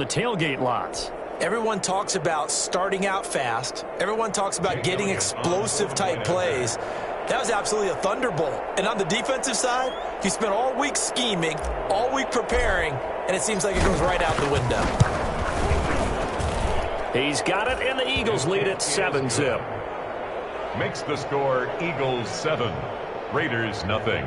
the tailgate lots. Everyone talks about starting out fast. Everyone talks about getting explosive-type plays. That was absolutely a thunderbolt. And on the defensive side, you spent all week scheming, all week preparing, and it seems like it goes right out the window. He's got it, and the Eagles lead it 7-zip. Makes the score Eagles 7, Raiders nothing.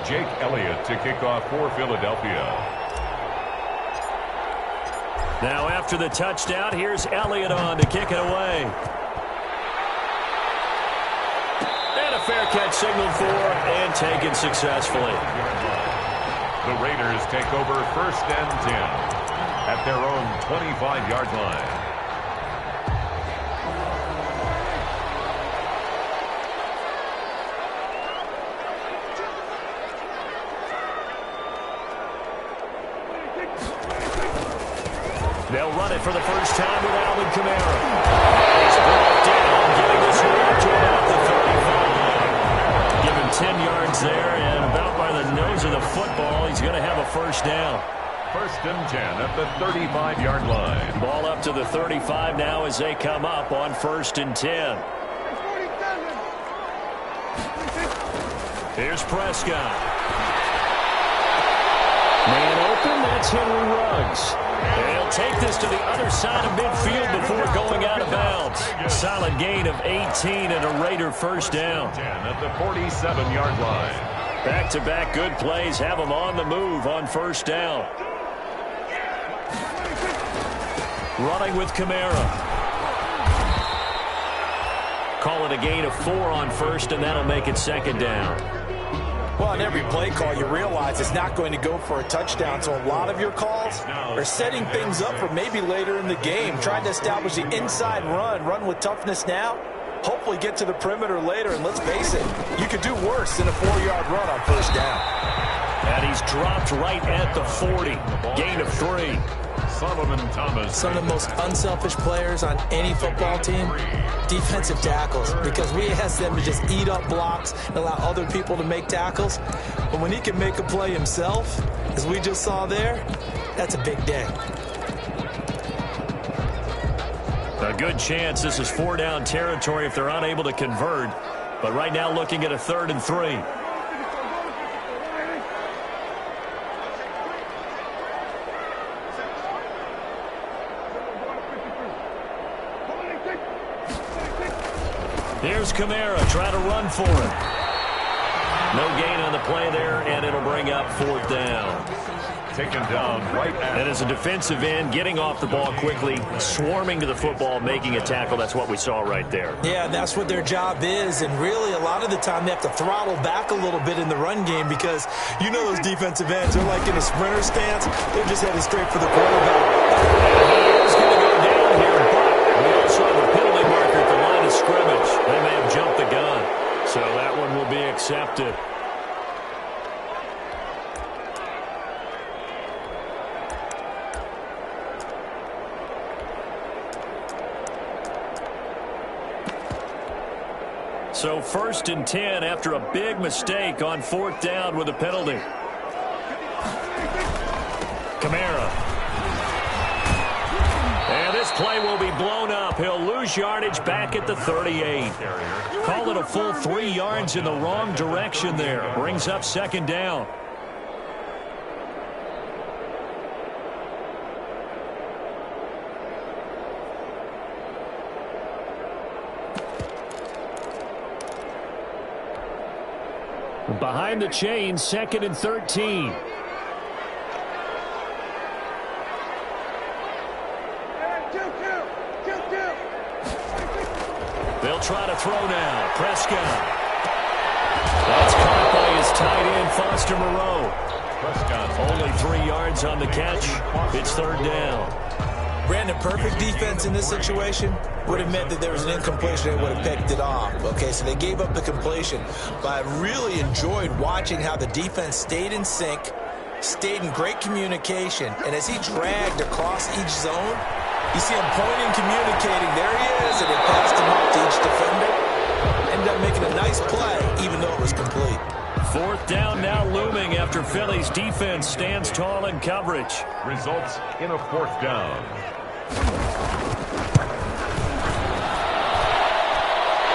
Jake Elliott to kick off for Philadelphia. Now after the touchdown, here's Elliott on to kick it away. And a fair catch signaled for and taken successfully. The Raiders take over 1st and 10 at their own 25-yard line. They'll run it for the first time with Alvin Kamara. He's brought down, getting this one to about the 35. Give him 10 yards there, and about by the nose of the football, he's going to have a first down. 1st and 10 at the 35-yard line. Ball up to the 35 now as they come up on 1st and 10. Here's Prescott. Man open, that's Henry Ruggs. They'll take this to the other side of midfield before going out of bounds. Solid gain of 18 and a Raider first down. 10 at the 47-yard line. Back-to-back good plays have them on the move on first down. Running with Kamara. Call it a gain of 4 on first, and that'll make it 2nd down. Well, on every play call, you realize it's not going to go for a touchdown. So a lot of your calls are setting things up for maybe later in the game, trying to establish the inside run with toughness now, hopefully get to the perimeter later. And let's face it, you could do worse than a 4-yard run on first down. And he's dropped right at the 40. Gain of 3. Solomon Thomas. Some of the most unselfish players on any football team, defensive tackles, because we ask them to just eat up blocks and allow other people to make tackles. But when he can make a play himself, as we just saw there, that's a big day. A good chance this is 4-down territory if they're unable to convert. But right now looking at a 3rd and 3. Here's Kamara trying to run for it. No gain on the play there, and it'll bring up 4th down. Taken down right at. And as a defensive end, getting off the ball quickly, swarming to the football, making a tackle. That's what we saw right there. Yeah, that's what their job is. And really, a lot of the time, they have to throttle back a little bit in the run game because you know those defensive ends, they're like in a sprinter stance. They're just headed straight for the quarterback. He's going to go down here, but we also have a penalty marker at the line of scrimmage. They may have jumped the gun, so that one will be accepted. So 1st and 10 after a big mistake on 4th down with a penalty. Kamara. And this play will be blown up. He'll lose yardage back at the 38. Call it a full 3 yards in the wrong direction there. Brings up 2nd down. Behind the chain, 2nd and 13. They'll try to throw now. Prescott. That's caught by his tight end, Foster Moreau. Prescott Only 3 yards on the catch. It's 3rd down. Brandon, perfect defense in this situation would have meant that there was an incompletion and would have picked it off. Okay, so they gave up the completion. But I really enjoyed watching how the defense stayed in sync, stayed in great communication. And as he dragged across each zone, you see him pointing, communicating. There he is, and he passed him up to each defender. Ended up making a nice play, even though it was complete. Fourth down now looming after Philly's defense stands tall in coverage. Results in a fourth down.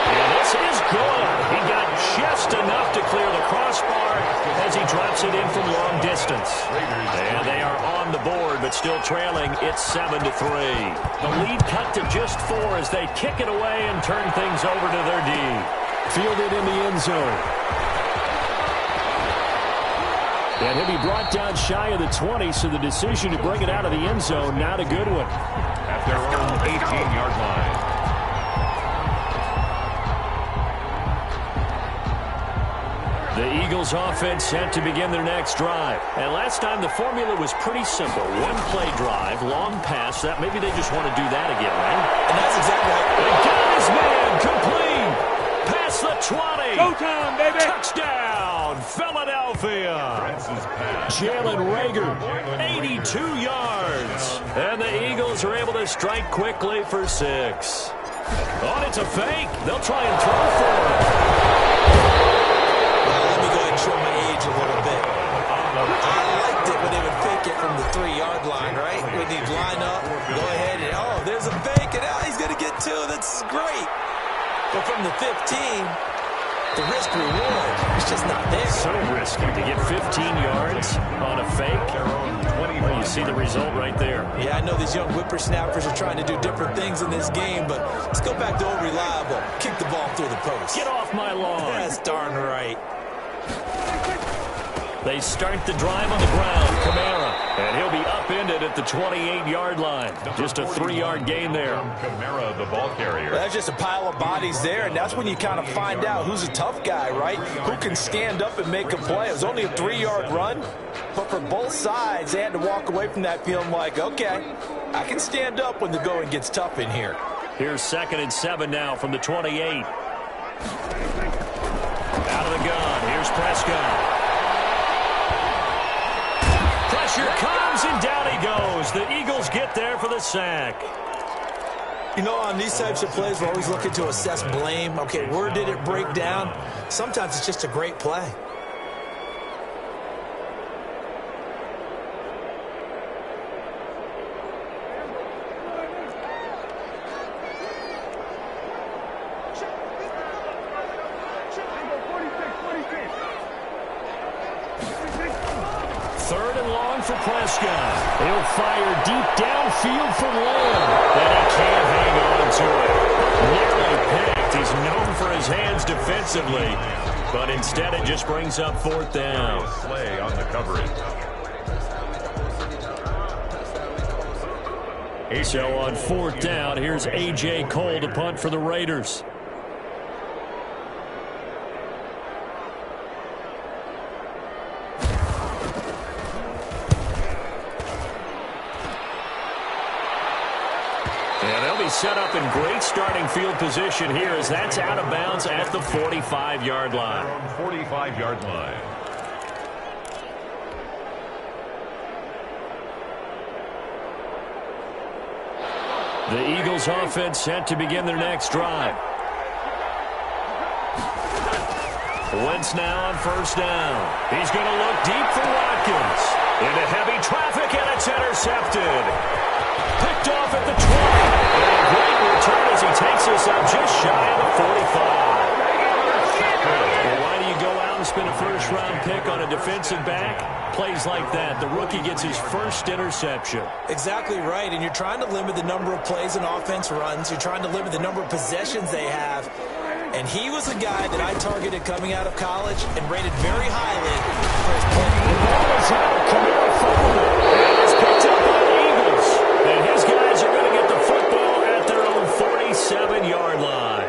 And this is good. He got just enough to clear the crossbar as he drops it in from long distance. And they are on the board, but still trailing. It's 7-3. The lead cut to just 4 as they kick it away and turn things over to their D. Fielded in the end zone. And he'll be brought down shy of the 20, so the decision to bring it out of the end zone, not a good one. At their own 18-yard line. The Eagles offense set to begin their next drive. And last time the formula was pretty simple. One play drive, long pass. That maybe they just want to do that again, right? And that's exactly right. They got his man complete. Past the 20. Go time, baby. Touchdown, Philadelphia. Jalen Reagor, 82 yards. And the Eagles are able to strike quickly for 6. Oh, it's a fake. They'll try and throw for it. Show my age a little bit. I liked it when they would fake it from the 3-yard line, right? When they'd line up, go ahead, and oh, there's a fake, and he's going to get 2. That's great. But from the 15, the risk-reward is just not there. So risky to get 15 yards on a fake. Well, you see the result right there. Yeah, I know these young whippersnappers are trying to do different things in this game, but let's go back to old reliable. Kick the ball through the post. Get off my lawn. That's darn right. They start the drive on the ground. Kamara. And he'll be upended at the 28-yard line. Just a 3-yard gain there. Kamara, the ball carrier. That's just a pile of bodies there, and that's when you kind of find out who's a tough guy, right? Who can stand up and make a play. It was only a 3-yard run, but for both sides, they had to walk away from that feeling like, okay, I can stand up when the going gets tough in here. Here's 2nd and 7 now from the 28. Out of the gun. Here's Prescott. Pressure comes, and down he goes. The Eagles get there for the sack. You know, on these types of plays, we're always looking to assess blame. Okay, where did it break down? Sometimes it's just a great play. For Prescott. He'll fire deep downfield from Lamb. And he can't hang on to it. Nearly picked. He's known for his hands defensively. But instead it just brings up 4th down. Slay on the coverage. So on 4th down, here's A.J. Cole to punt for the Raiders. Set up in great starting field position here as that's out of bounds at the 45-yard line. 45-yard line. The Eagles offense set to begin their next drive. Wentz now on 1st down. He's going to look deep for Watkins. Into heavy traffic, and it's intercepted. Picked off at the 20. And a great return as he takes us up just shy of the 45. Well, why do you go out and spend a first-round pick on a defensive back? Plays like that. The rookie gets his first interception. Exactly right, and you're trying to limit the number of plays an offense runs. You're trying to limit the number of possessions they have. And he was a guy that I targeted coming out of college and rated very highly for his play. The ball is out. Kamara fouled it. And it's picked up by the Eagles. And his guys are going to get the football at their own 47-yard line.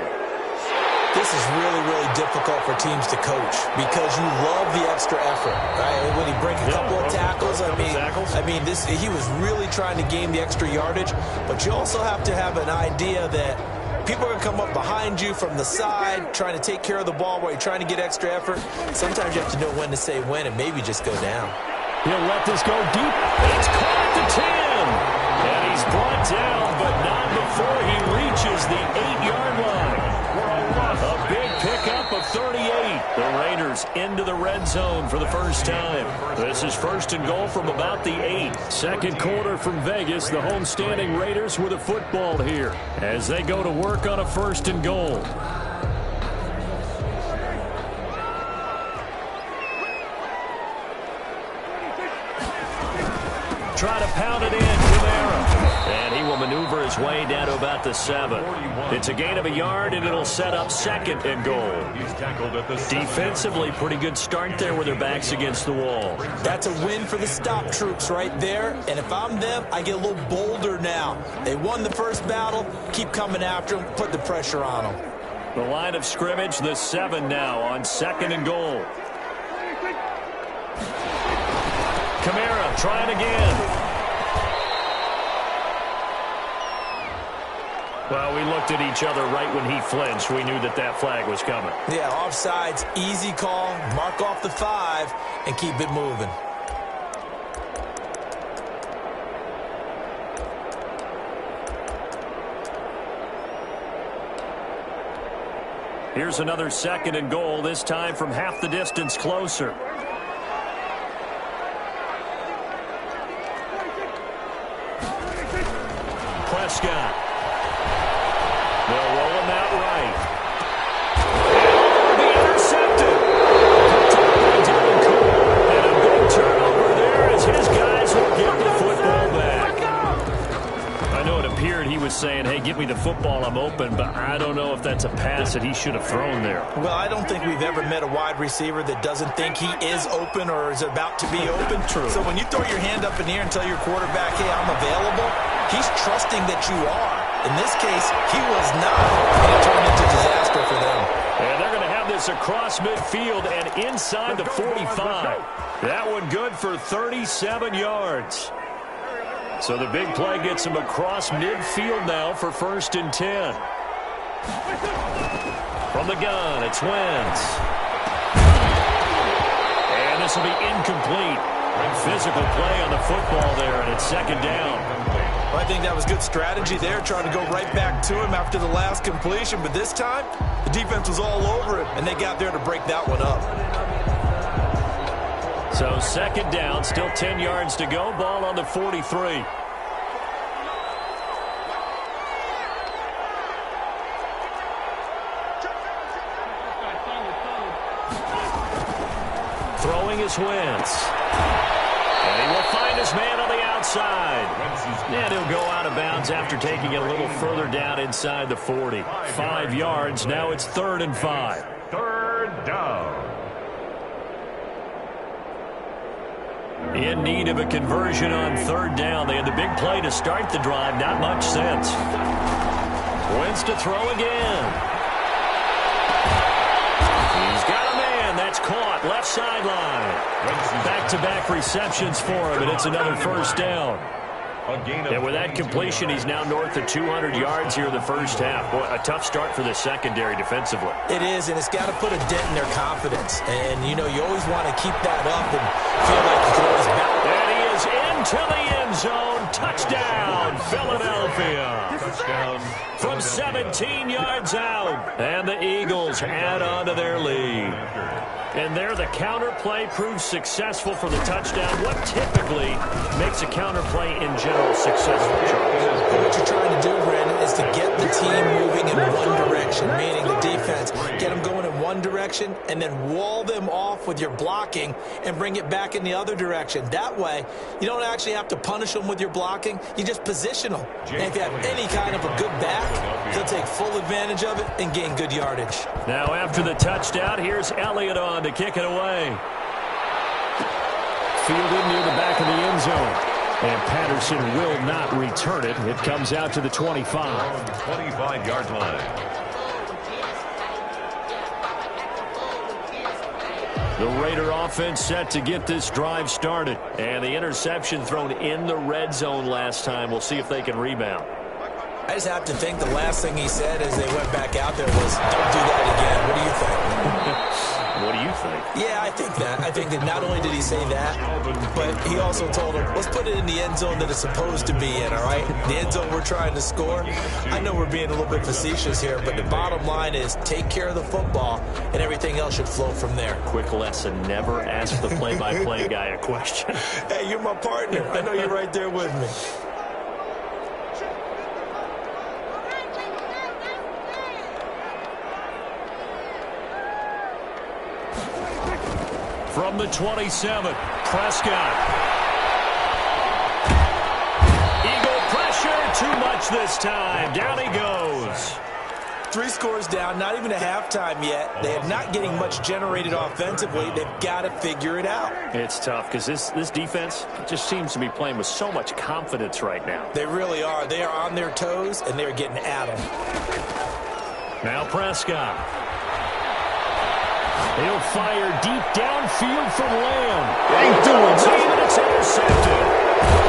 This is really, really difficult for teams to coach because you love the extra effort, right? When he breaks a couple of tackles, I mean, he was really trying to gain the extra yardage, but you also have to have an idea that people are going to come up behind you from the side, trying to take care of the ball while you're trying to get extra effort. Sometimes you have to know when to say when and maybe just go down. He'll let this go deep. It's caught at the 10. And he's brought down, but not before he reaches the 8-yard line. A big pickup of 38. The Raiders into the red zone for the first time. This is first and goal from about the 8. Second quarter from Vegas. The homestanding Raiders with a football here as they go to work on a first and goal. Try to pound it in, Camara. And he will maneuver his way down to about the 7. It's a gain of a yard, and it'll set up second and goal. Defensively, pretty good start there with their backs against the wall. That's a win for the stop troops right there. And if I'm them, I get a little bolder now. They won the first battle. Keep coming after them. Put the pressure on them. The line of scrimmage, the 7 now on second and goal. Camara trying again. Well, we looked at each other right when he flinched. We knew that that flag was coming. Yeah, offsides, easy call. Mark off the 5 and keep it moving. Here's another second and goal, this time from half the distance closer. Prescott. They'll roll him out right. And be intercepted. And a big turnover there as his guys will get the football back. I know it appeared he was saying, hey, give me the football, I'm open, but I don't know if that's a pass that he should have thrown there. Well, I don't think we've ever met a wide receiver that doesn't think he is open or is about to be open. True. So when you throw your hand up in the air and tell your quarterback, hey, I'm available, he's trusting that you are. In this case, he was not, and it turned into disaster for them. And they're going to have this across midfield and inside the 45. That one good for 37 yards. So the big play gets him across midfield now for first and 10. From the gun, it's Wentz. And this will be incomplete. Physical play on the football there, and it's second down. Well, I think that was good strategy there, trying to go right back to him after the last completion. But this time, the defense was all over him, and they got there to break that one up. So second down, still 10 yards to go. Ball on the 43. Throwing is Wentz. And he will find his man on the outside. And he'll go out of bounds after taking it a little further down inside the 40. 5 yards. Now it's 3rd and 5. Third down. In need of a conversion on 3rd down. They had the big play to start the drive. Not much sense. Wentz to throw again. He's got a man. That's caught. Left sideline. Back-to-back receptions for him, and it's another first down. And with that completion, he's now north of 200 yards here in the first half. Boy, a tough start for the secondary defensively. It is, and it's got to put a dent in their confidence. And, you know, you always want to keep that up and feel like you can always bounce. And he is into the end zone. Touchdown, Philadelphia. Touchdown. From 17 yards out. And the Eagles add on to their lead. And there the counter play proves successful for the touchdown. What typically makes a counter play in general successful, Charles? What you're trying to do, Brandon, is to get the team moving in one direction, meaning the defense. Get them going in one direction and then wall them off with your blocking and bring it back in the other direction. That way, you don't actually have to punish them with your blocking. You just position them. And if you have any kind of a good back, they'll take full advantage of it and gain good yardage. Now after the touchdown, here's Elliott on to kick it away. Fielded near the back of the end zone. And Patterson will not return it. It comes out to the 25. 25-yard line. The Raider offense set to get this drive started. And the interception thrown in the red zone last time. We'll see if they can rebound. I just have to think the last thing he said as they went back out there was, don't do that again. What do you think? What do you think? Yeah, I think that. I think that not only did he say that, but he also told him, let's put it in the end zone that it's supposed to be in, all right? The end zone we're trying to score. I know we're being a little bit facetious here, but the bottom line is take care of the football, and everything else should flow from there. Quick lesson, never ask the play-by-play guy a question. Hey, you're my partner. I know you're right there with me. From the 27, Prescott. Eagle pressure, too much this time. Down he goes. 3 scores down, not even a halftime yet. They are not getting much generated offensively. They've got to figure it out. It's tough because this defense just seems to be playing with so much confidence right now. They really are. They are on their toes, and they're getting at them. Now Prescott. He'll fire deep downfield from Lamb. Ain't doing it. And it's intercepted.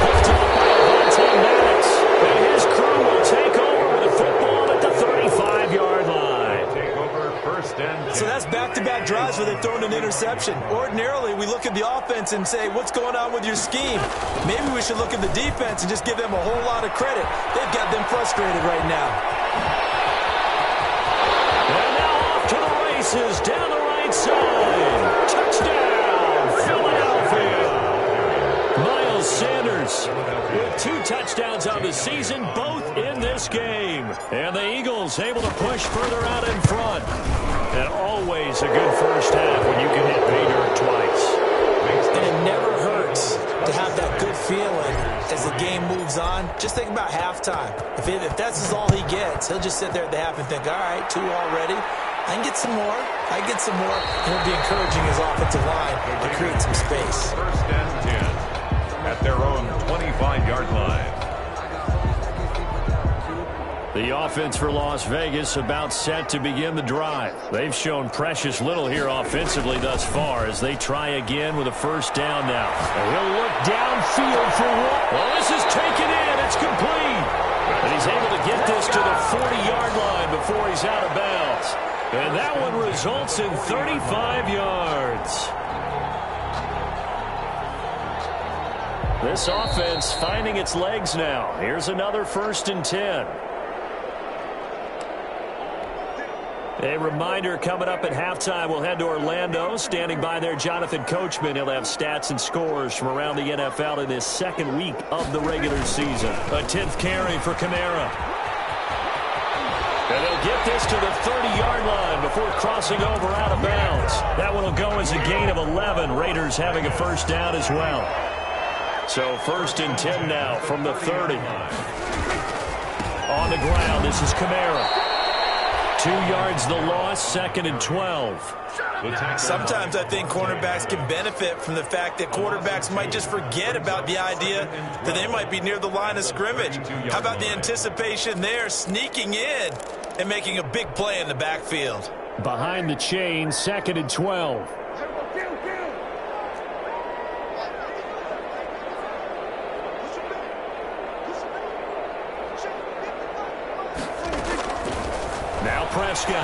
Picked up by Devontae Maddox. And his crew will take over with the football at the 35-yard line. Take over first and 10. So that's back-to-back drives where they've thrown an interception. Ordinarily, we look at the offense and say, what's going on with your scheme? Maybe we should look at the defense and just give them a whole lot of credit. They've got them frustrated right now. And now off to the races down the right side. Touchdown, Philadelphia. Miles Sanders with 2 touchdowns on the season, both in this game. And the Eagles able to push further out in front. And always a good first half when you can hit pay dirt twice. And it never hurts to have that good feeling as the game moves on. Just think about halftime. If that's all he gets, he'll just sit there at the half and think, all right, 2 already. I can get some more. I can get some more. And he'll be encouraging his offensive line to create some space. First and 10 at their own 25-yard line. The offense for Las Vegas about set to begin the drive. They've shown precious little here offensively thus far as they try again with a first down now. And he'll look downfield for one. Well, this is taken in. It's complete. And he's able to get this to the 40-yard line before he's out of bounds. And that one results in 35 yards. This offense finding its legs now. Here's another first and 10. A reminder coming up at halftime, we'll head to Orlando. Standing by there, Jonathan Coachman. He'll have stats and scores from around the NFL in this second week of the regular season. A 10th carry for Kamara. And they'll get this to the 30-yard line before crossing over out of bounds. That one will go as a gain of 11. Raiders having a first down as well. So first and 10 now from the 30. On the ground, this is Kamara. 2 yards the loss, second and 12. Sometimes I think cornerbacks can benefit from the fact that quarterbacks might just forget about the idea that they might be near the line of scrimmage. How about the anticipation there, sneaking in and making a big play in the backfield? Behind the chain, second and 12. Now Prescott.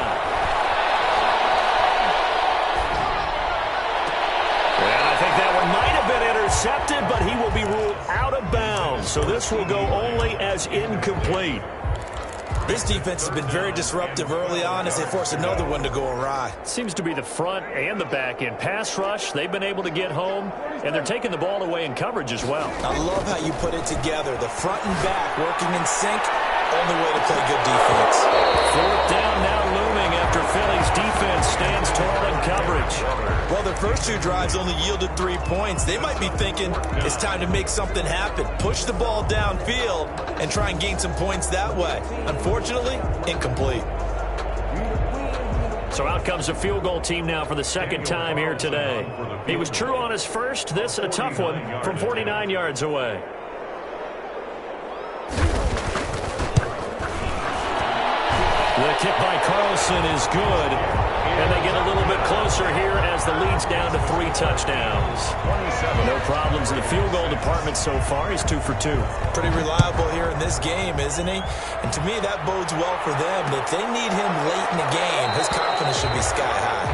And I think that one might have been intercepted, but he will be ruled out of bounds. So this will go only as incomplete. This defense has been very disruptive early on as they force another one to go awry. Seems to be the front and the back end. Pass rush, they've been able to get home, and they're taking the ball away in coverage as well. I love how you put it together. The front and back working in sync. Only way to play good defense. Fourth down now looming after Philly's defense stands tall in coverage. Well, their first 2 drives only yielded 3 points. They might be thinking it's time to make something happen. Push the ball downfield and try and gain some points that way. Unfortunately, incomplete. So out comes a field goal team now for the second time here today. He was true on his first. This a tough one from 49 yards away. The kick by Carlson is good, and they get a little bit closer here as the lead's down to 3 touchdowns. No problems in the field goal department so far. He's 2 for 2. Pretty reliable here in this game, isn't he? And to me, that bodes well for them. If they need him late in the game, his confidence should be sky high.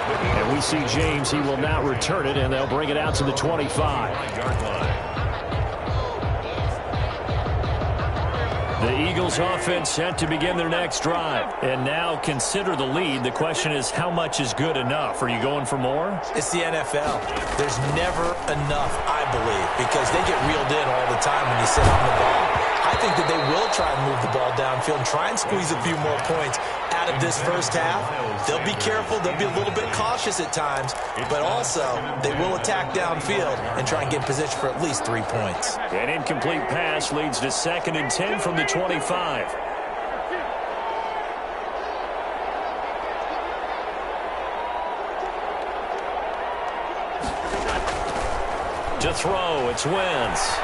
And we see James. He will not return it, and they'll bring it out to the 25. The Eagles offense set to begin their next drive. And now consider the lead. The question is, how much is good enough? Are you going for more? It's the NFL. There's never enough, I believe, because they get reeled in all the time when you sit on the ball. I think that they will try and move the ball downfield and try and squeeze a few more points out of this first half. They'll be careful. They'll be a little bit cautious at times, but also they will attack downfield and try and get in position for at least 3 points. An incomplete pass leads to 2nd and 10 from the 25. To throw, it's Wentz.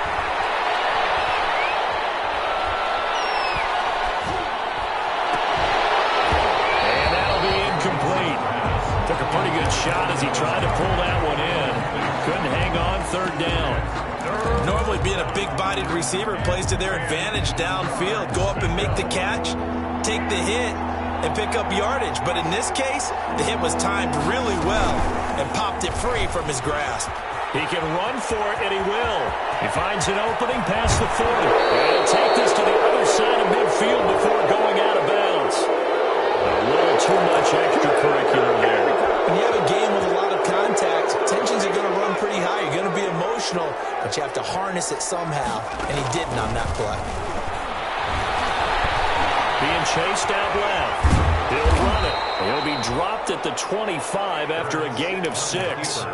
Took a pretty good shot as he tried to pull that one in. Couldn't hang on 3rd down. Normally being a big-bodied receiver plays to their advantage downfield. Go up and make the catch, take the hit, and pick up yardage. But in this case, the hit was timed really well and popped it free from his grasp. He can run for it, and he will. He finds an opening past the 40. And he'll take this to the other side of midfield before going out of bounds. A little too much extracurricular there. When you have a game with a lot of contact, tensions are going to run pretty high. You're going to be emotional, but you have to harness it somehow, and he didn't on that play. Being chased out left. He'll run it. He'll be dropped at the 25 after a gain of 6.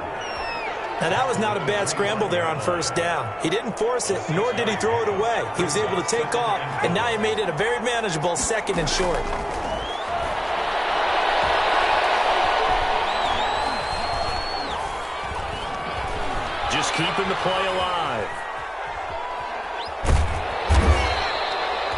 Now, that was not a bad scramble there on 1st down. He didn't force it, nor did he throw it away. He was able to take off, and now he made it a very manageable 2nd and short. Just keeping the play alive.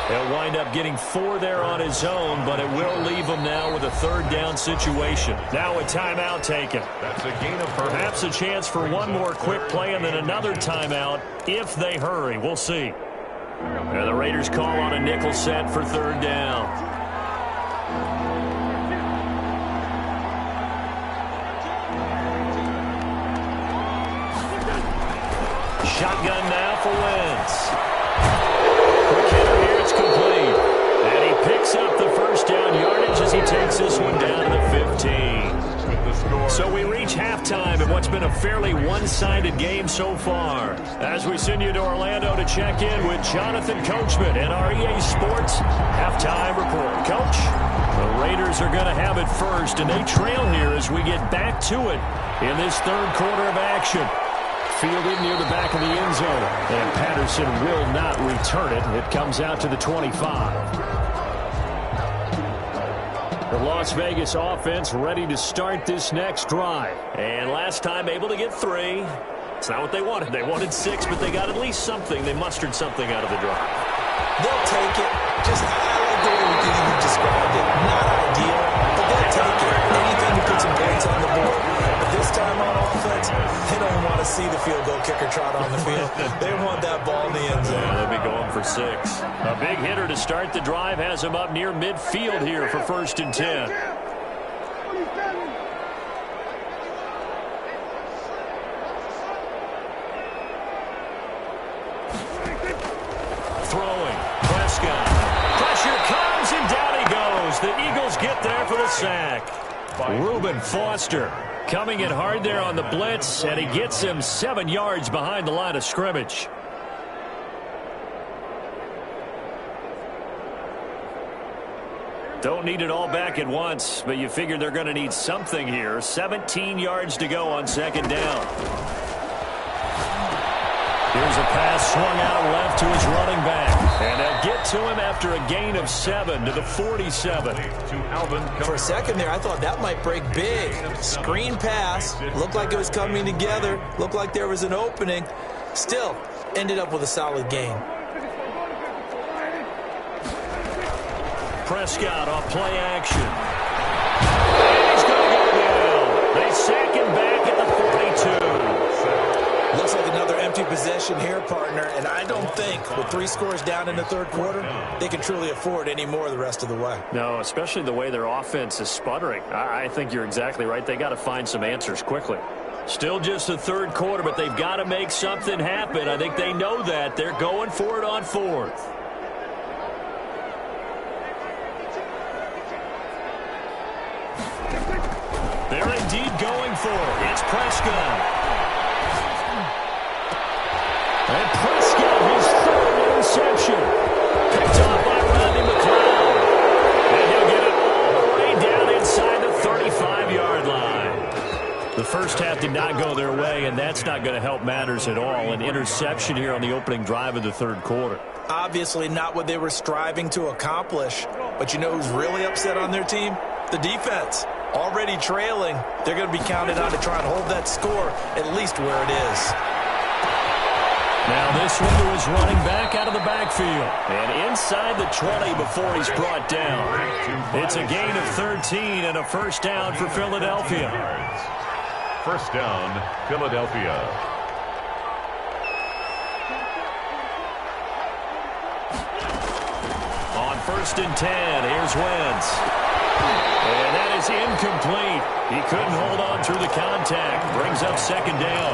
He'll wind up getting 4 there on his own, but it will leave him now with a 3rd down situation. Now a timeout taken. That's a gain of perhaps a chance for one more quick play and then another timeout if they hurry. We'll see. And the Raiders call on a nickel set for 3rd down. Shotgun now for Wentz. Quick hitter here, it's complete. And he picks up the 1st down yardage as he takes this one down to the 15. So we reach halftime in what's been a fairly one-sided game so far. As we send you to Orlando to check in with Jonathan Coachman and our EA Sports halftime report. Coach, the Raiders are going to have it first, and they trail here as we get back to it in this 3rd quarter of action. Fielded near the back of the end zone. And Patterson will not return it. It comes out to the 25. The Las Vegas offense ready to start this next drive. And last time able to get 3. It's not what they wanted. They wanted 6, but they got at least something. They mustered something out of the drive. They'll take it. Just, I like the way you described it. Not ideal, but they'll take it. Anything to put some points on the board. But this time on offense, they don't want to see the field goal kicker trot on the field. They want that ball in the end zone. Yeah, they'll be going for 6. A big hitter to start the drive has him up near midfield here for 1st and 10. Throwing. Prescott. Pressure comes, and down he goes. The Eagles get there for the sack. Reuben Foster coming in hard there on the blitz, and he gets him 7 yards behind the line of scrimmage. Don't need it all back at once, but you figure they're going to need something here. 17 yards to go on 2nd down. Here's a pass swung out left to his running back. And they'll get to him after a gain of 7 to the 47. For a second there, I thought that might break big. Screen pass. Looked like it was coming together. Looked like there was an opening. Still, ended up with a solid gain. Prescott off play action. And he's going to go down. They sack him back at the 42. Looks like another empty possession here, partner, and I don't think with 3 scores down in the third quarter, they can truly afford any more the rest of the way. No, especially the way their offense is sputtering. I think you're exactly right. They got to find some answers quickly. Still just the third quarter, but they've got to make something happen. I think they know that. They're going for it on fourth. They're indeed going for it. It's Prescott. And Prescott, his third interception. Picked off by Rodney McLeod. And he'll get it all the way down inside the 35-yard line. The first half did not go their way, and that's not going to help matters at all. An interception here on the opening drive of the third quarter. Obviously not what they were striving to accomplish. But you know who's really upset on their team? The defense. Already trailing, they're going to be counted on to try and hold that score at least where it is. Now this one to his running back out of the backfield. And inside the 20 before he's brought down. It's a gain of 13 and a first down for Philadelphia. First down, Philadelphia. On 1st and 10, here's Wentz. And that is incomplete. He couldn't hold on through the contact. Brings up second down.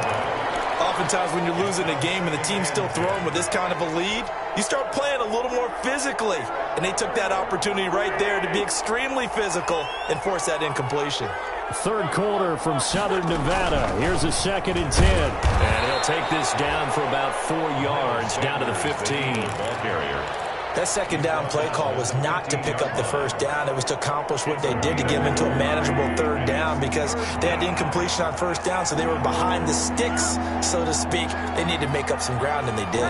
Oftentimes when you're losing a game and the team's still throwing with this kind of a lead, you start playing a little more physically. And they took that opportunity right there to be extremely physical and force that incompletion. Third quarter from Southern Nevada. Here's a 2nd and 10. And he'll take this down for about 4 yards down to the 15. Ball carrier. That second down play call was not to pick up the first down. It was to accomplish what they did to get them into a manageable third down because they had incompletion on first down, so they were behind the sticks, so to speak. They needed to make up some ground, and they did.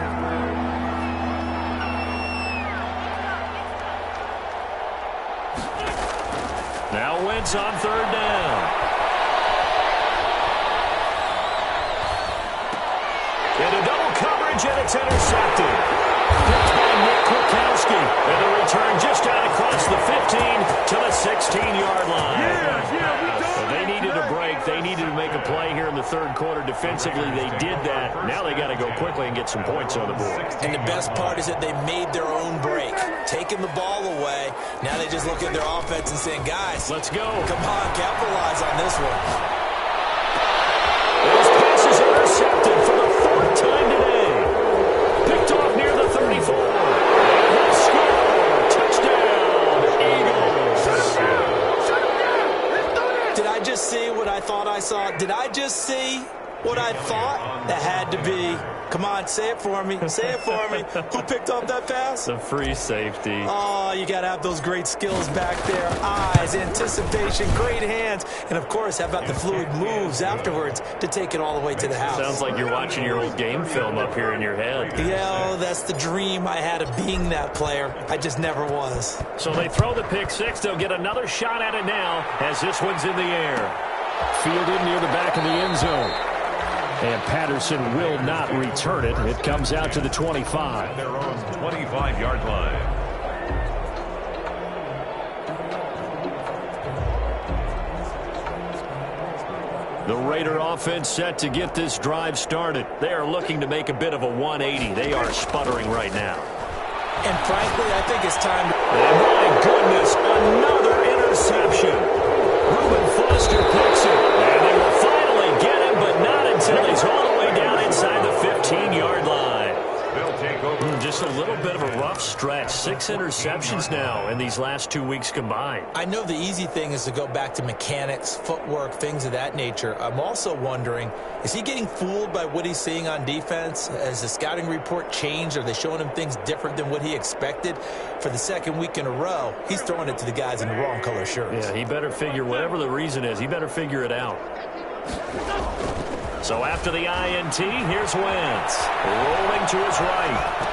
Now Wentz on third down. Into double coverage, and it's intercepted. Picked by Nick Kwiatkowski. And the return just out across the 15 to the 16-yard line. They needed a break. They needed to make a play here in the third quarter. Defensively, they did that. Now they got to go quickly and get some points on the board. And the best part is that they made their own break, taking the ball away. Now they just look at their offense and saying, guys, let's go. Come on, capitalize on this one. Those passes intercepted for the 4th time today. Picked off near the 34. And he'll score. Touchdown, Eagles. Did I just see what I thought I saw? Did I just see what I thought? That had to be. Come on, say it for me. Say it for me. Who picked up that pass? The free safety. Oh, you got to have those great skills back there. Eyes, anticipation, great hands. And, of course, how about the fluid moves afterwards to take it all the way to the house? Sounds like you're watching your old game film up here in your head. Yeah, oh, that's the dream I had of being that player. I just never was. So they throw the pick six. They'll get another shot at it now as this one's in the air. Fielded near the back of the end zone. And Patterson will not return it. It comes out to the 25. Their own 25-yard line. The Raider offense set to get this drive started. They are looking to make a bit of a 180. They are sputtering right now. And frankly, I think it's time to... And my goodness, another interception. Reuben Foster picks it. And they will finally get him, but not until he's all the way down inside the 15-yard line. They'll take over. Just a little bit of a rough stretch. 6 interceptions now in these last 2 weeks combined. I know the easy thing is to go back to mechanics, footwork, things of that nature. I'm also wondering, is he getting fooled by what he's seeing on defense? Has the scouting report changed? Are they showing him things different than what he expected? For the second week in a row, he's throwing it to the guys in the wrong color shirts. Yeah, he better figure, whatever the reason is, he better figure it out. So after the INT, here's Wentz. Rolling to his right.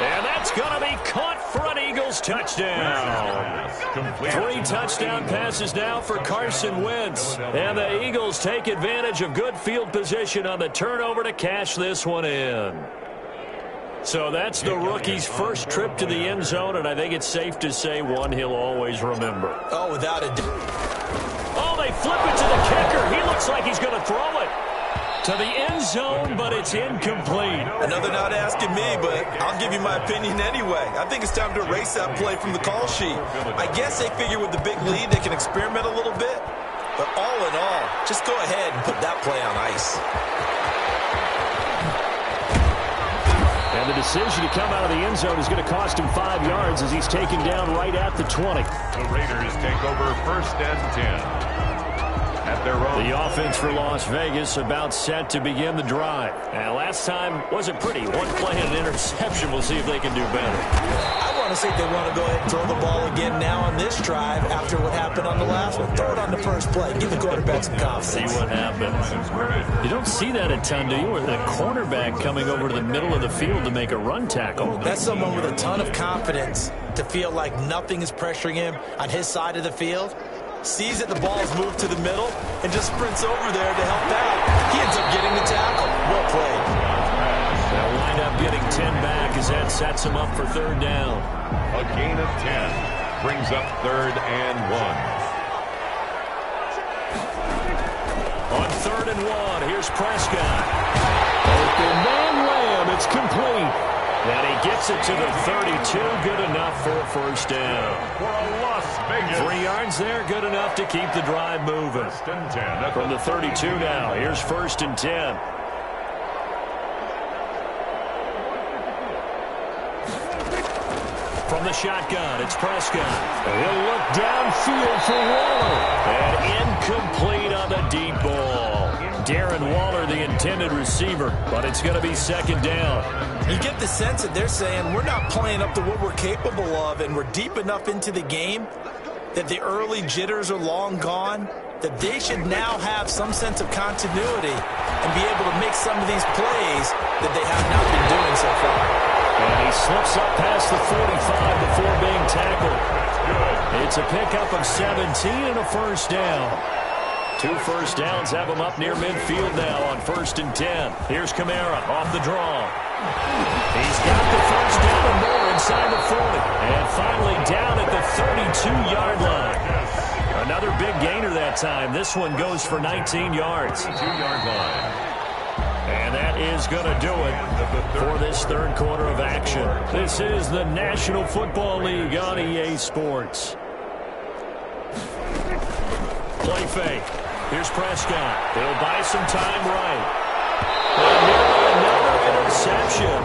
And that's going to be caught for an Eagles touchdown. 3 touchdown passes now for Carson Wentz. And the Eagles take advantage of good field position on the turnover to cash this one in. So that's the rookie's first trip to the end zone, and I think it's safe to say one he'll always remember. Oh, without a doubt. Oh, they flip it to the kicker. He looks like he's going to throw it. to the end zone, but it's incomplete. Another not asking me, but I'll give you my opinion anyway. I think it's time to erase that play from the call sheet. I guess they figure with the big lead they can experiment a little bit. But all in all, just go ahead and put that play on ice. And the decision to come out of the end zone is going to cost him 5 yards as he's taken down right at the 20. The Raiders take over 1st and 10. At their own. The offense for Las Vegas about set to begin the drive. And last time wasn't pretty. One play and an interception. We'll see if they can do better. I want to see if they want to go ahead and throw the ball again now on this drive after what happened on the last one. Throw it on the first play. Give the quarterback some confidence. See what happens. You don't see that a ton, do you? Or the cornerback coming over to the middle of the field to make a run tackle. That's someone with a ton of confidence to feel like nothing is pressuring him on his side of the field. Sees that the ball's moved to the middle and just sprints over there to help out. He ends up getting the tackle. Well played. They'll wind up getting 10 back as that sets him up for 3rd down. A gain of 10 brings up 3rd and 1. On 3rd and 1, here's Prescott. Open man Lamb, it's complete. And he gets it to the 32, good enough for a 1st down. For a Las Vegas. 3 yards there, good enough to keep the drive moving. 1st and 10. From the 32 now, here's 1st and 10. From the shotgun, it's Prescott. He'll look downfield for Waller. And incomplete on the deep ball. Darren Waller, the intended receiver, but it's going to be 2nd down. You get the sense that they're saying we're not playing up to what we're capable of, and we're deep enough into the game that the early jitters are long gone, that they should now have some sense of continuity and be able to make some of these plays that they have not been doing so far. And he slips up past the 45 before being tackled. It's a pickup of 17 and a 1st down. 2 1st downs have him up near midfield now on 1st and 10. Here's Kamara off the draw. He's got the 1st down and more inside the 40. And finally down at the 32-yard line. Another big gainer that time. This one goes for 19 yards. 2-yard line. And that is going to do it for this 3rd quarter of action. This is the National Football League on EA Sports. Play fake. Here's Prescott. He'll buy some time right. And another interception.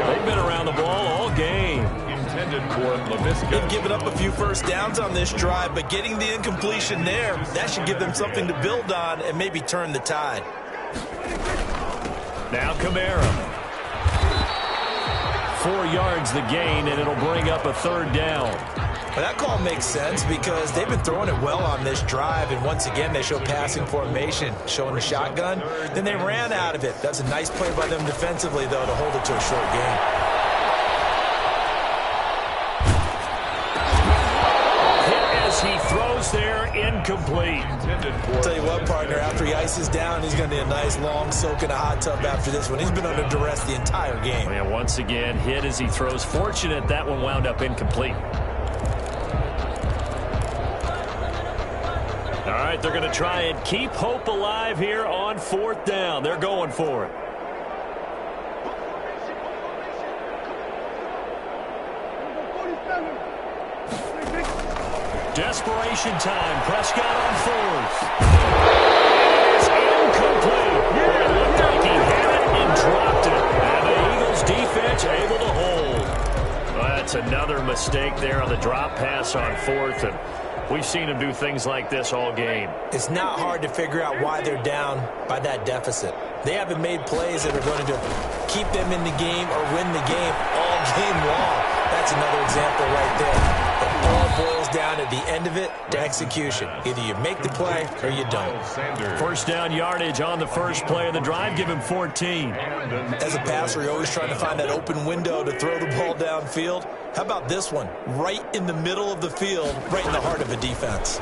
They've been around the ball all game. Intended for LaVisca. They've given up a few 1st downs on this drive, but getting the incompletion there, that should give them something to build on and maybe turn the tide. Now Kamara. 4 yards the gain, and it'll bring up a 3rd down. Well, that call makes sense because they've been throwing it well on this drive, and once again they show passing formation, showing the shotgun. Then they ran out of it. That's a nice play by them defensively, though, to hold it to a short game. Hit as he throws there, incomplete. I'll tell you what, partner, after he ices down, he's going to need a nice long soak in a hot tub after this one. He's been under duress the entire game. And once again, hit as he throws. Fortunate that one wound up incomplete. All right, they're going to try and keep hope alive here on 4th down. They're going for it. Desperation time. Prescott on 4th. It's incomplete. It looked like he had it and dropped it. And the Eagles defense able to hold. Well, that's another mistake there on the drop pass on 4th. And we've seen him do things like this all game. It's not hard to figure out why they're down by that deficit. They haven't made plays that are going to keep them in the game or win the game all game long. That's another example right there. It all boils down at the end of it to execution. Either you make the play or you don't. 1st down yardage on the first play of the drive. Give him 14. As a passer, you're always trying to find that open window to throw the ball downfield. How about this one? Right in the middle of the field, right in the heart of a defense.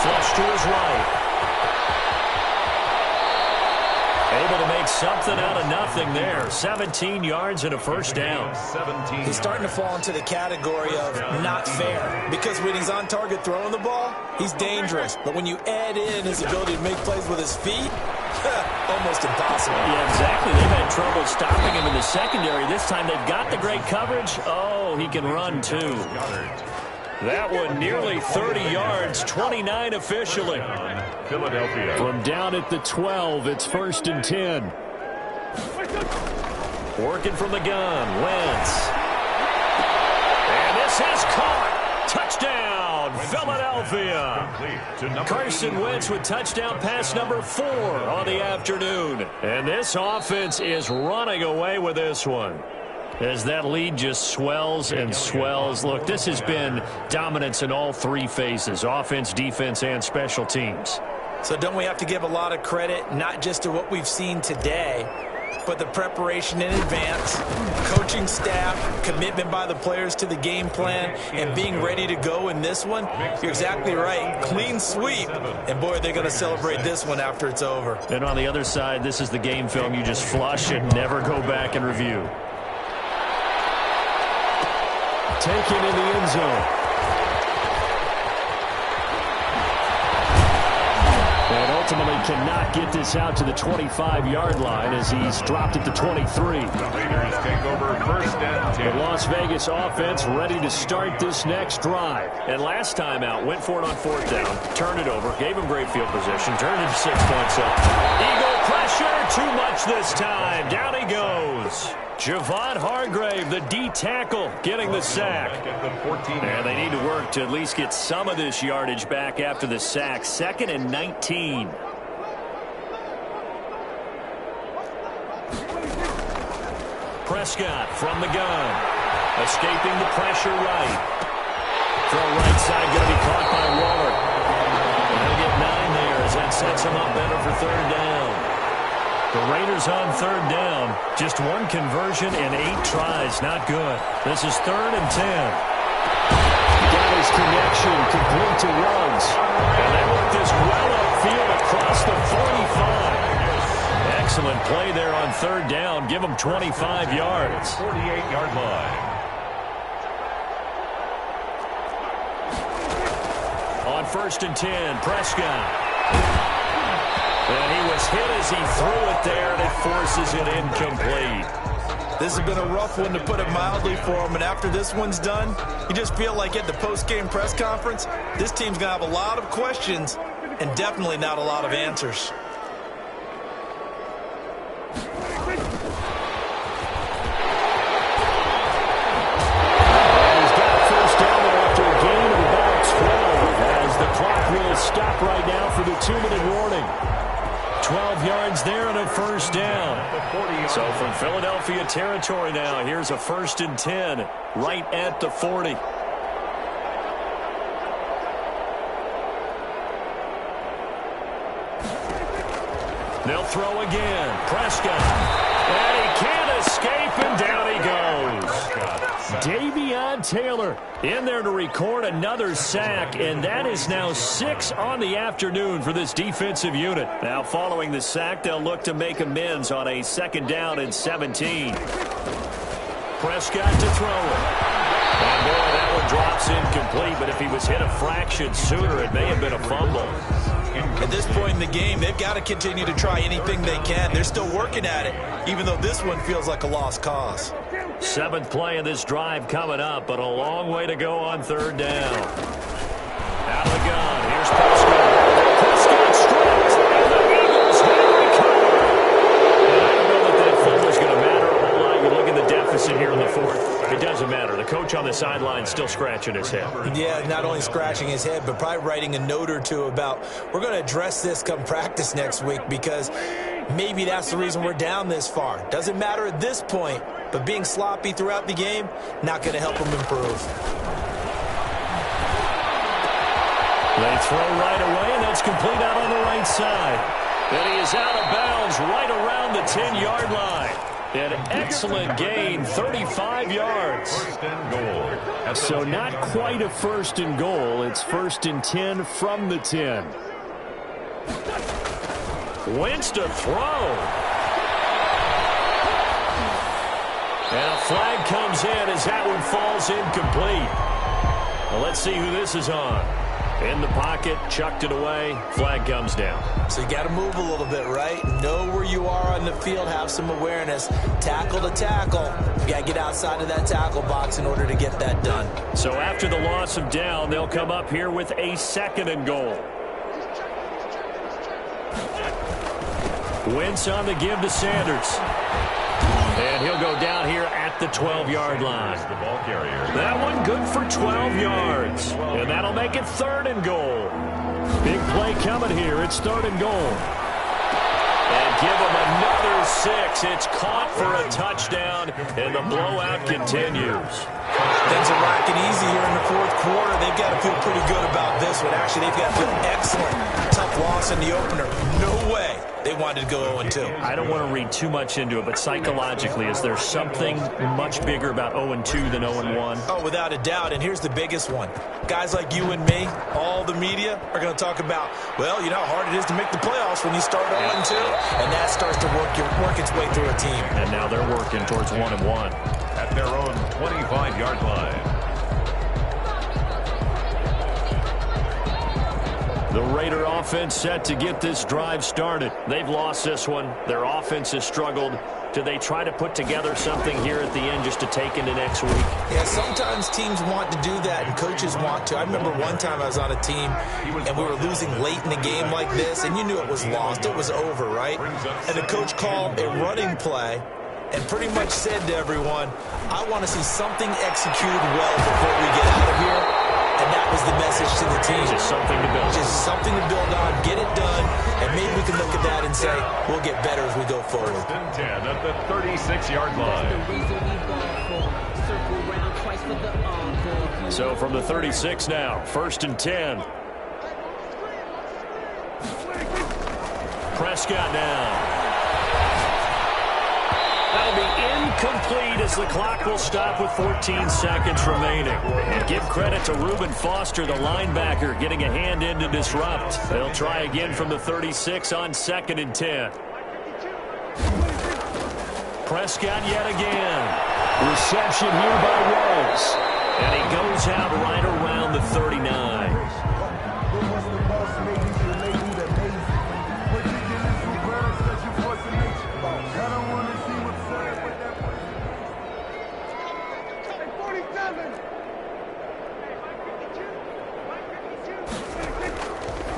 Flush to his right. Able to make something out of nothing there. 17 yards and a 1st down. He's starting to fall into the category of not fair. Because when he's on target throwing the ball, he's dangerous. But when you add in his ability to make plays with his feet, Almost impossible. Yeah, exactly. They've had trouble stopping him in the secondary. This time they've got the great coverage. Oh, he can run, too. That one nearly 30 yards, 29 officially. Philadelphia. From down at the 12, it's 1st and 10. Working from the gun, Wentz. And this is caught. Touchdown, Philadelphia. Carson Wentz with touchdown pass number 4 on the afternoon. And this offense is running away with this one, as that lead just swells and swells. Look, this has been dominance in all 3 phases, offense, defense, and special teams. So don't we have to give a lot of credit, not just to what we've seen today, but the preparation in advance, coaching staff, commitment by the players to the game plan, and being ready to go in this one? You're exactly right. Clean sweep. And, boy, they're going to celebrate this one after it's over. And on the other side, this is the game film you just flush and never go back and review. Taken in the end zone. And ultimately cannot get this out to the 25-yard line as he's dropped it to 23. The Raiders take over 1st and 10. The Las Vegas offense ready to start this next drive. And last time out, went for it on 4th down, turned it over, gave him great field position, turned it 6 points up. Eagle pressure, too much this time. Down he goes. Javon Hargrave, the D tackle, getting the sack. And they need to work to at least get some of this yardage back after the sack. 2nd and 19. Prescott from the gun. Escaping the pressure right. Throw right side, going to be caught by Waller. And they'll get 9 there as that sets him up better for 3rd down. The Raiders on 3rd down. Just 1 conversion and 8 tries. Not good. This is 3rd and 10. Got his connection complete to Ruggs. And they work this well upfield across the 45. Excellent play there on 3rd down. Give them 25 yards. 48-yard line. On 1st and 10, Prescott. And he was hit as he threw it there, and it forces it incomplete. This has been a rough one, to put it mildly, for him. And after this one's done, you just feel like at the post-game press conference, this team's going to have a lot of questions and definitely not a lot of answers. He's got a 1st down there after a gain of about 12, as the clock will stop right now for the 2-minute warning. 12 yards there and a 1st down. So from Philadelphia territory now, here's a 1st and 10 right at the 40. They'll throw again. Prescott. And he can't escape, and down he goes. Davion Taylor in there to record another sack, and that is now 6 on the afternoon for this defensive unit. Now following the sack, they'll look to make amends on a 2nd down and 17. Prescott to throw it. And boy, that one drops incomplete, but if he was hit a fraction sooner, it may have been a fumble. At this point in the game, they've got to continue to try anything they can. They're still working at it, even though this one feels like a lost cause. 7th play of this drive coming up, but a long way to go on 3rd down. Out of the gun, here's Prescott. Prescott stripped, and the Eagles will recover. And I don't know that fumble is going to matter a whole lot. You look at the deficit here in the 4th. It doesn't matter. The coach on the sideline still scratching his head. Yeah, not only scratching his head, but probably writing a note or two about, we're going to address this come practice next week, because maybe that's the reason we're down this far. Doesn't matter at this point, but being sloppy throughout the game, not going to help him improve. They throw right away, and that's complete out on the right side. And he is out of bounds right around the 10-yard line. An excellent gain, 35 yards. 1st and goal. So not quite a 1st and goal. It's 1st and 10 from the 10. Wentz to throw. And a flag comes in as that one falls incomplete. Well, let's see who this is on. In the pocket, chucked it away, flag comes down. So you got to move a little bit, right? Know where you are on the field, have some awareness. Tackle to tackle. You got to get outside of that tackle box in order to get that done. So after the loss of down, they'll come up here with a 2nd and goal. Wentz on the give to Sanders. And he'll go down here at the 12-yard line. The ball carrier. That one good for 12 yards. And that'll make it 3rd and goal. Big play coming here. It's 3rd and goal. And give them another 6. It's caught for a touchdown, and the blowout continues. Things are rocking easy here in the 4th quarter. They've got to feel pretty good about this one. Actually, they've got to feel excellent. Tough loss in the opener. No way they wanted to go 0-2. I don't want to read too much into it, but psychologically, is there something much bigger about 0-2 than 0-1? Oh, without a doubt, and here's the biggest one. Guys like you and me, all the media, are going to talk about, well, you know how hard it is to make the playoffs when you start 0-2, and that starts to work its way through a team. And now they're working towards 1-1. At their own 25-yard line. The Raider offense set to get this drive started. They've lost this one. Their offense has struggled. Do they try to put together something here at the end just to take into next week? Yeah, sometimes teams want to do that and coaches want to. I remember one time I was on a team and we were losing late in the game like this, and you knew it was lost. It was over, right? And the coach called a running play and pretty much said to everyone, I want to see something executed well before we get out of here. And that was the message to the team. Just something to build. Just something to build on, get it done, and maybe we can look at that and say, we'll get better as we go forward. 10 at the 36-yard line. So from the 36 now, 1st and 10. Prescott now. That'll be incomplete as the clock will stop with 14 seconds remaining. And give credit to Reuben Foster, the linebacker, getting a hand in to disrupt. They'll try again from the 36 on 2nd and 10. Prescott yet again. Reception here by Rose. And he goes out right around the 39.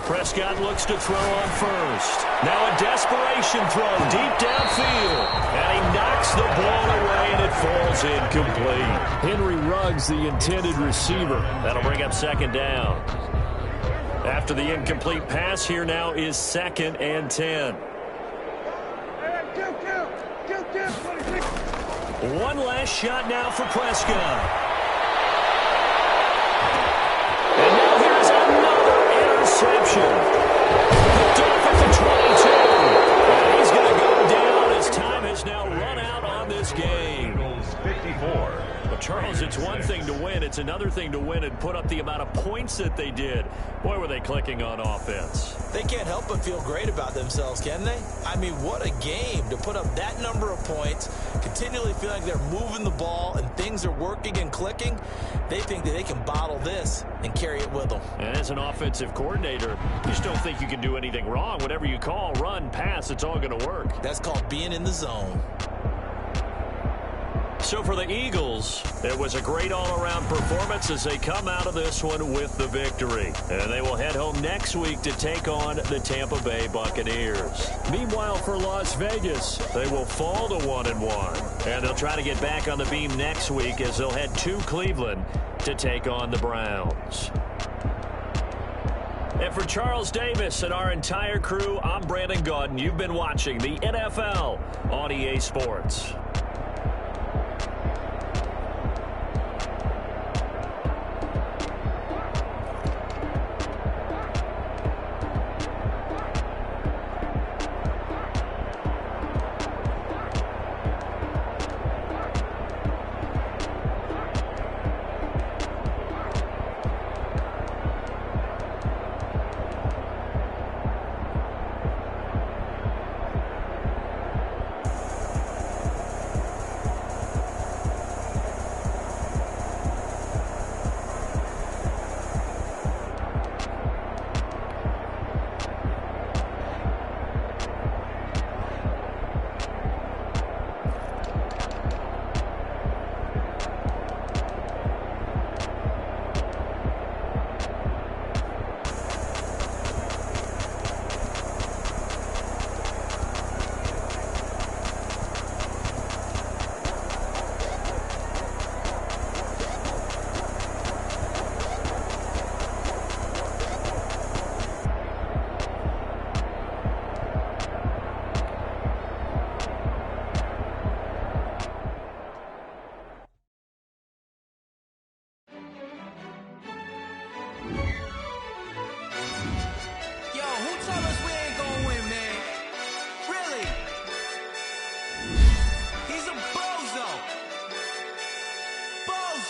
Prescott looks to throw on first. Now a desperation throw deep downfield. And he knocks the ball away, and it falls incomplete. Henry Ruggs, the intended receiver. That'll bring up 2nd down. After the incomplete pass, here now is 2nd and 10. One last shot now for Prescott. And now here's another interception. Picked off at the 22. And he's going to go down as time has now run out on this game. 54. Well, Charles, it's one thing to win. It's another thing to win and put up the amount of points that they did. Boy, were they clicking on offense. They can't help but feel great about themselves, can they? I mean, what a game to put up that number of points, continually feel like they're moving the ball and things are working and clicking. They think that they can bottle this and carry it with them. And as an offensive coordinator, you just don't think you can do anything wrong. Whatever you call, run, pass, it's all going to work. That's called being in the zone. So for the Eagles, it was a great all-around performance as they come out of this one with the victory. And they will head home next week to take on the Tampa Bay Buccaneers. Meanwhile, for Las Vegas, they will fall to 1-1. And they'll try to get back on the beam next week as they'll head to Cleveland to take on the Browns. And for Charles Davis and our entire crew, I'm Brandon Gaudin. You've been watching the NFL on EA Sports.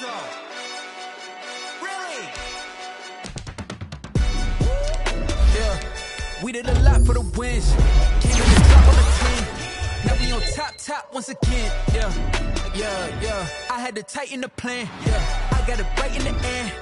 so. Really? Yeah, we did a lot for the wins. Came in the drop on the 10. Now we on top once again. Yeah. I had to tighten the plan. Yeah, I got it right in the end.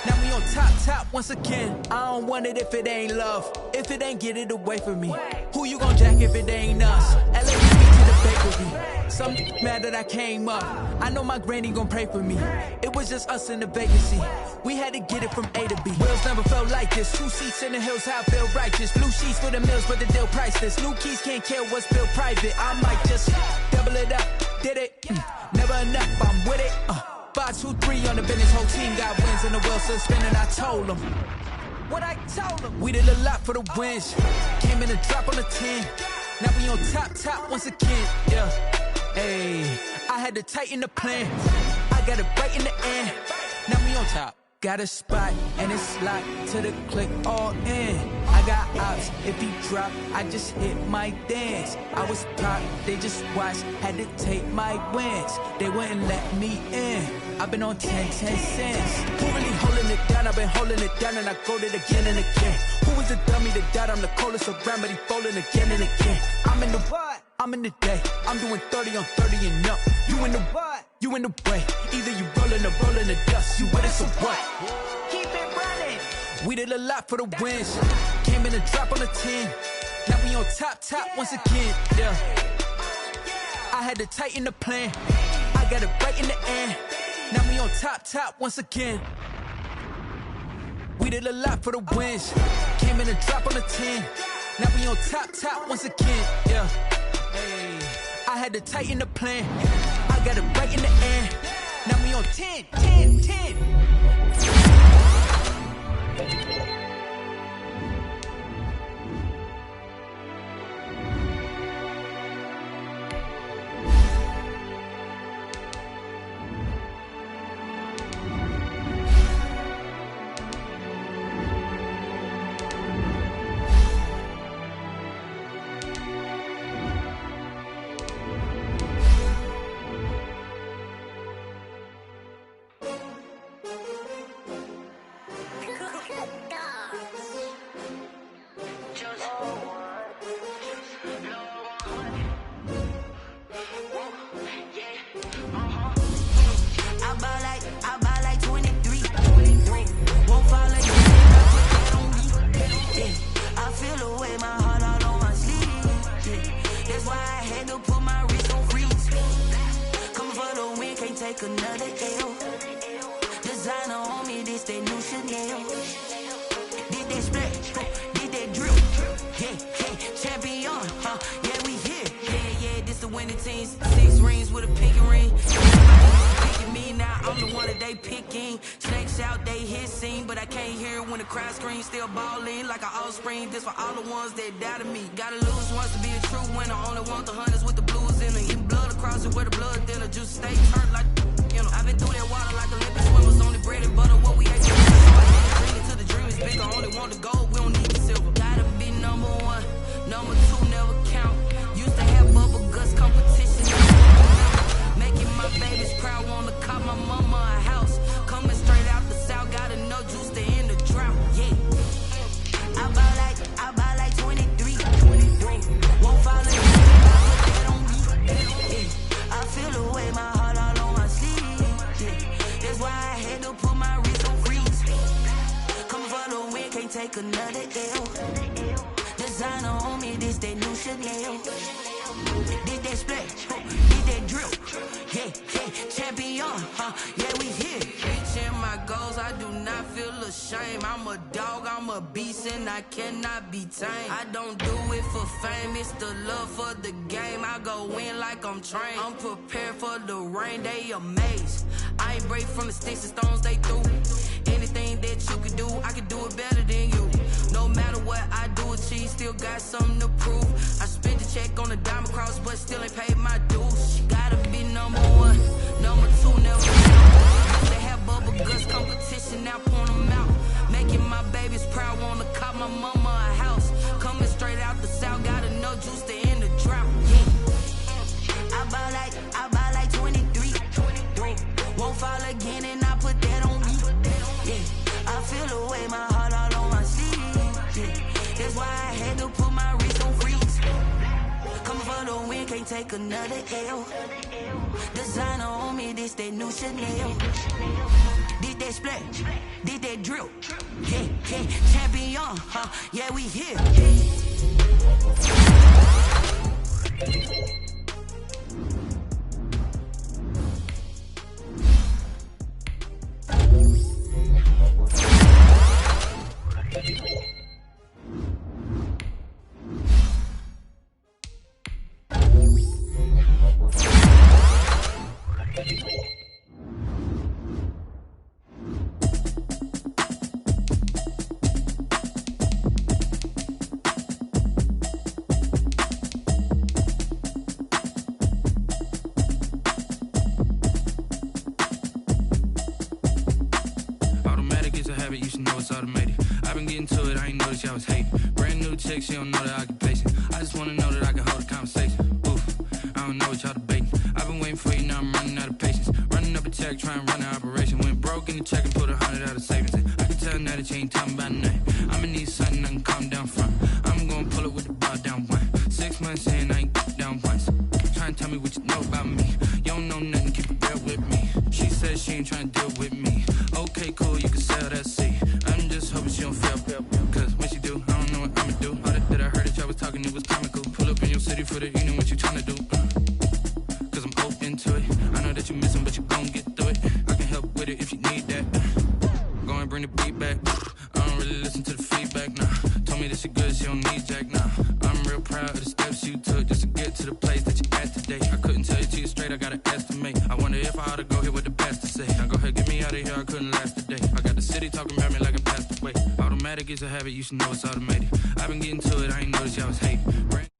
Now we on top once again. I don't want it if it ain't love. If it ain't, get it away from me. Who you gon' jack if it ain't us? LA beat me to the bakery. Some mad that I came up. I know my granny gon' pray for me. It was just us in the vacancy. We had to get it from A to B. Wheels never felt like this. 2 seats in the hills, how I feel righteous. Blue sheets for the mills, but the deal priceless. New keys can't kill what's built private. I might just double it up. Did it? Never enough, I'm with it. 5, 2, 3 on the business. Whole team got wins and the wheels still spinning. I told them what I told them. We did a lot for the wins. Came in a drop on the 10. Now we on top once again. Yeah. Hey, I had to tighten the plan. I got it right in the end. Now we on top. Got a spot and it's locked to the click all in. I got ops, if he drop, I just hit my dance. I was pop, they just watched, had to take my wins. They wouldn't let me in. I've been on 10 cents. Who really holding it down? I've been holding it down and I go it again and again. Who was the dummy that died? I'm the coldest around, but he folding again and again. I'm in the what? I'm in the day. I'm doing 30 on 30 and up. You in the what? You in the way. Either you rolling or rolling the dust. You with us or what? Keep it running. We did a lot for the wins. Came in a drop on the 10. Now we on top once again. Yeah. I had to tighten the plan. I got it right in the end. Now we on top once again. We did a lot for the wins. Came in a drop on the 10. Now we on top once again. Yeah. Hey, I had to tighten the plan. I got it right in the end. Now we on 10. I'm prepared for the rain, they amazed. I ain't break from the sticks and stones they threw. Anything that you can do, I can do it better than you. No matter what I do, achieve, still got something to prove. I spent the check on the diamond cross, but still ain't paid my dues. Gotta be number one, number two, never count. They have bubble guts competition, now point them out. Making my babies proud, wanna cop my mama a house. Coming straight out the south, got enough juice to end the drought. I buy like 23. Won't fall again and I put that on me. Yeah, I feel the way, my heart all on my sleeve. Yeah, that's why I had to put my wrist on freeze. Coming for the win, can't take another L. Designer on me, this that new Chanel. Did that splash, did that drill. Yeah, yeah, champion, huh? Yeah, we here. You should know it's automated. I've been getting to it, I ain't noticed y'all was hating. Brand new chick, she don't know the occupation. I just wanna know that I can hold a conversation. Oof, I don't know what y'all debating. I've been waiting for you, now I'm running out of patience. Running up a check, trying to run an operation. Went broke in the check and put 100 out of savings in. I can tell now that you ain't talking about nothing. I'ma need something I can calm down from. I'm gonna pull it with the bar down one. 6 months in, I ain't down once. Trying to tell me what you know about me. You don't know nothing, keep it real with me. She said she ain't trying to deal with me. Okay, cool, you can sell that seat. I'm just hoping she don't fail. Cause when she do, I don't know what I'ma do. All that I heard that y'all was talking, it was comical. Pull up in your city for the, you know what you trying to do. Cause I'm open to it. I know that you missing, but you gon' get through it. I can help with it if you need that. Go and bring the beat back. I don't really listen to the feedback, nah. Told me that she good, she don't need jack, nah. I'm real proud of the steps you took just to get to the place that you at today. I couldn't tell you to you straight, I gotta estimate. I wonder if I ought to go here with the best to say. Now go ahead, get me out of here, I couldn't last today. I got the city talking about me like I passed away. Automatic is a habit, you should know it's automated. I've been getting to it, I ain't noticed y'all was hating.